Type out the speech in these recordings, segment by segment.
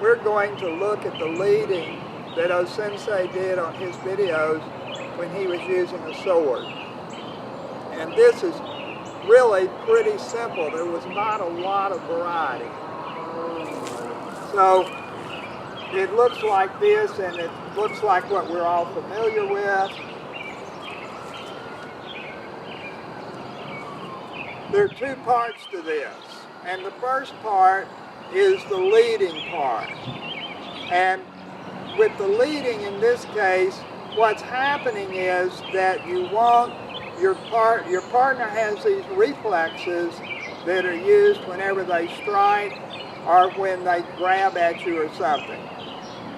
we're going to look at the leading that O-sensei did on his videos when he was using a sword. And this is really pretty simple. There was not a lot of variety. So it looks like this, and it looks like what we're all familiar with. There are two parts to this, and the first part is the leading part. And with the leading in this case, what's happening is that you want your partner has these reflexes that are used whenever they strike or when they grab at you or something.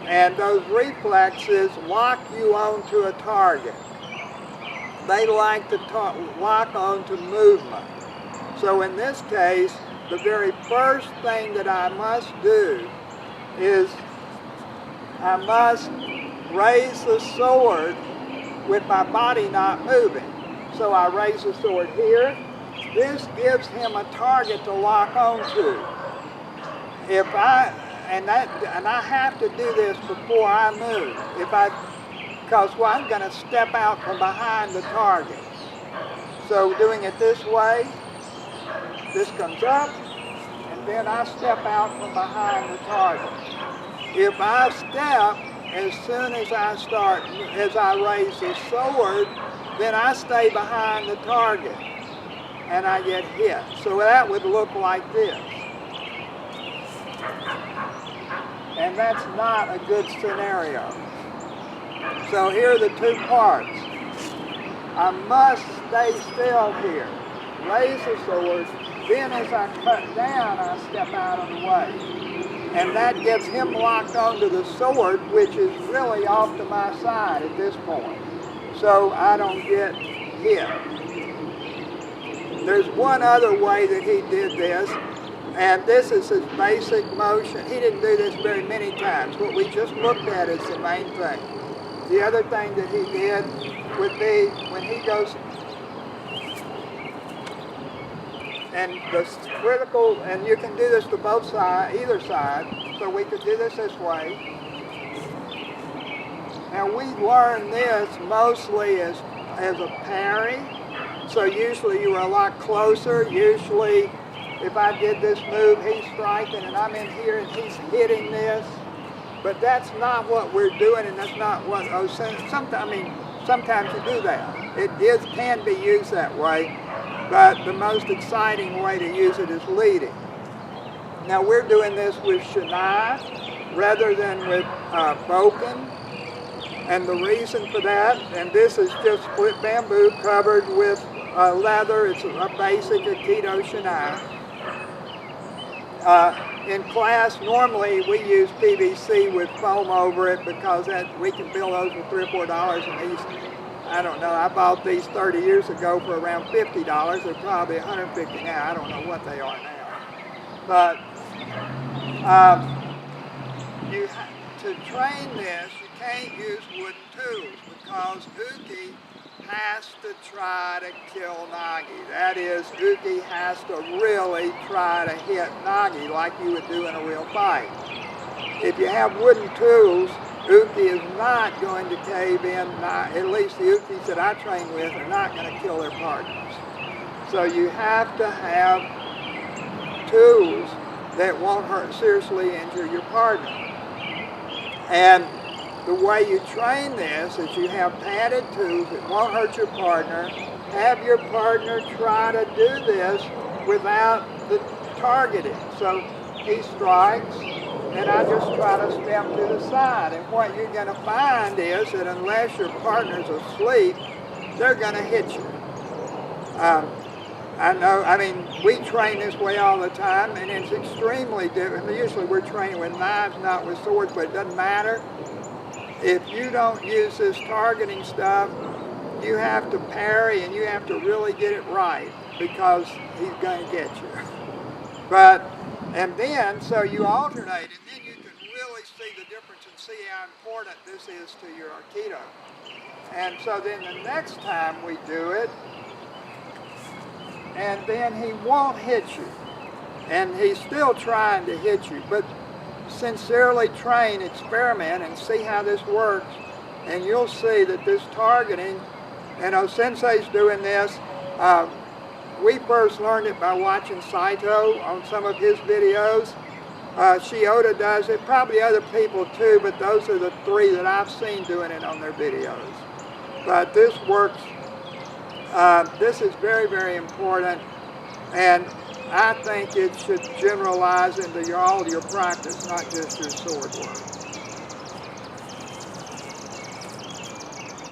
And those reflexes lock you onto a target. They like to lock onto movement. So in this case, the very first thing that I must do is I must raise the sword with my body not moving. So I raise the sword here. This gives him a target to lock onto. And I have to do this before I move. Because I'm going to step out from behind the target. So doing it this way, this comes up, and then I step out from behind the target. If I step, as soon as I raise the sword, then I stay behind the target, and I get hit. So that would look like this. And that's not a good scenario. So here are the two parts. I must stay still here. Raise the sword, then as I cut down, I step out of the way. And that gets him locked onto the sword, which is really off to my side at this point. So I don't get hit. There's one other way that he did this, and this is his basic motion. He didn't do this very many times. What we just looked at is the main thing. The other thing that he did would be when he goes, and the critical, and you can do this to both sides, either side, so we could do this way. Now we learn this mostly as a parry, so usually you are a lot closer. Usually if I did this move, he's striking and I'm in here and he's hitting this. But that's not what we're doing, and that's not what sometimes you do that. It can be used that way, but the most exciting way to use it is leading. Now we're doing this with shinai rather than with boken, and the reason for that, and this is just split bamboo covered with leather. It's a basic Aikido shinai. In class, normally we use PVC with foam over it because we can build those for $3 or $4, and these, I don't know, I bought these 30 years ago for around $50. They're probably $150 now. I don't know what they are now. But to train this, you can't use wooden tools because Uki has to try to kill Nage. That is, Uki has to really try to hit Nage like you would do in a real fight. If you have wooden tools, Uki is not going to cave in. At least the Ukis that I train with are not going to kill their partners. So you have to have tools that won't seriously injure your partner. And the way you train this is you have padded tools that won't hurt your partner. Have your partner try to do this without the targeting. So he strikes, and I just try to step to the side. And what you're going to find is that unless your partner's asleep, they're going to hit you. We train this way all the time, and it's extremely different. Usually we're training with knives, not with swords, but it doesn't matter. If you don't use this targeting stuff, you have to parry and you have to really get it right because he's going to get you. So you alternate, and then you can really see the difference and see how important this is to your Aikido. And so then the next time we do it, and then he won't hit you. And he's still trying to hit you. But sincerely train, experiment, and see how this works, and you'll see that this targeting, and Sensei's doing this. We first learned it by watching Saito on some of his videos. Shiota does it, probably other people too, but those are the three that I've seen doing it on their videos. But this works, this is very, very important, and I think it should generalize into all your practice, not just your sword work.